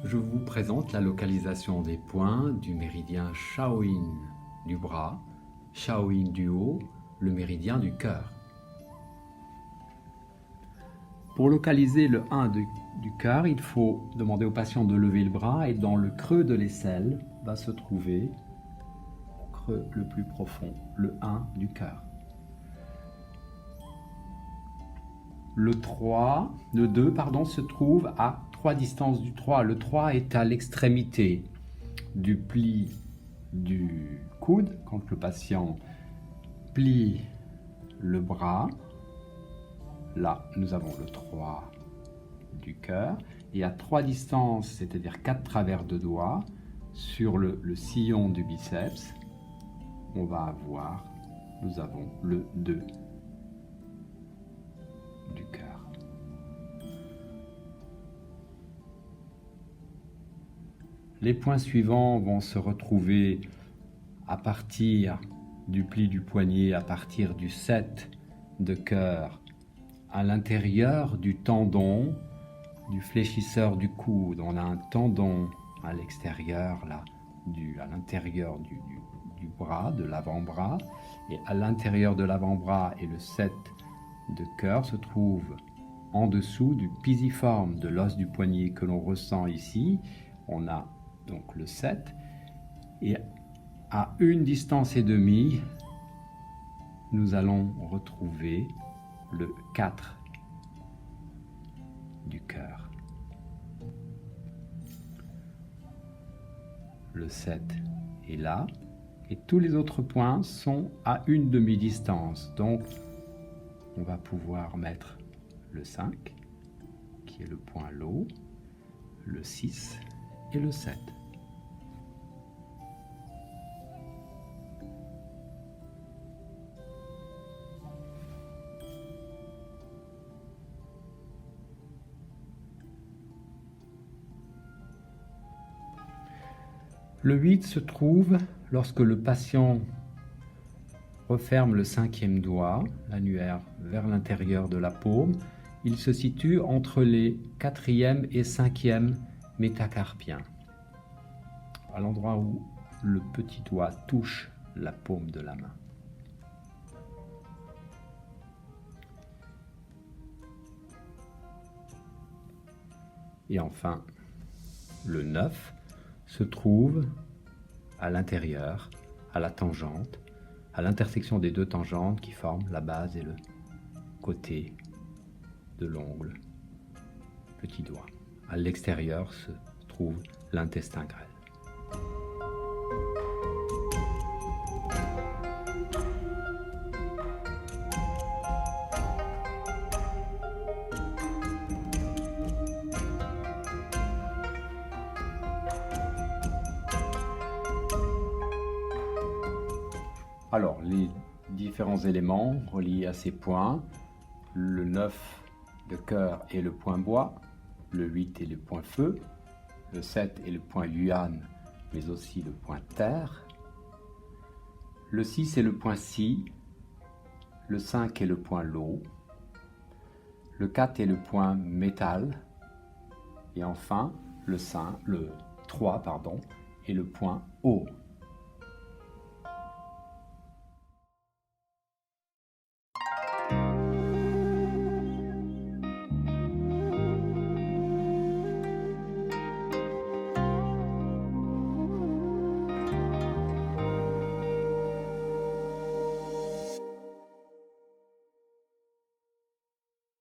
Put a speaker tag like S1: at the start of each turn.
S1: je vous présente la localisation des points du méridien Shaoyin du bras, Shaoyin du haut, le méridien du cœur. Pour localiser le 1 du cœur, il faut demander au patient de lever le bras et dans le creux de l'aisselle va se trouver, au creux le plus profond, le 1 du cœur. Le 2 se trouve à 3 distances du 3. Le 3 est à l'extrémité du pli du coude. Quand le patient plie le bras, là nous avons le 3 du cœur. Et à 3 distances, c'est-à-dire 4 travers de doigts, sur le sillon du biceps, nous avons le 2 du cœur. Les points suivants vont se retrouver à partir du pli du poignet, à partir du 7 de cœur, à l'intérieur du tendon du fléchisseur du coude. On a un tendon à l'extérieur, là, à l'intérieur du bras, de l'avant-bras, et à l'intérieur de l'avant-bras et le 7 de cœur se trouve en dessous du pisiforme de l'os du poignet que l'on ressent ici. On a donc le 7 et à une distance et demie, nous allons retrouver le 4 du cœur. Le 7 est là et tous les autres points sont à une demi-distance. Donc, on va pouvoir mettre le 5, qui est le point low, le 6 et le 7. Le 8 se trouve lorsque le patient referme le 5e doigt, l'annulaire, vers l'intérieur de la paume. Il se situe entre les 4e et 5e métacarpiens, à l'endroit où le petit doigt touche la paume de la main. Et enfin, le 9 se trouve à l'intérieur, à la tangente, à l'intersection des deux tangentes qui forment la base et le côté de l'ongle petit doigt. À l'extérieur se trouve l'intestin grêle. Alors, les différents éléments reliés à ces points, le 9 de cœur est le point bois, le 8 est le point feu, le 7 est le point yuan, mais aussi le point terre, le 6 est le point si, le 5 est le point l'eau, le 4 est le point métal, et enfin le 3 est le point eau.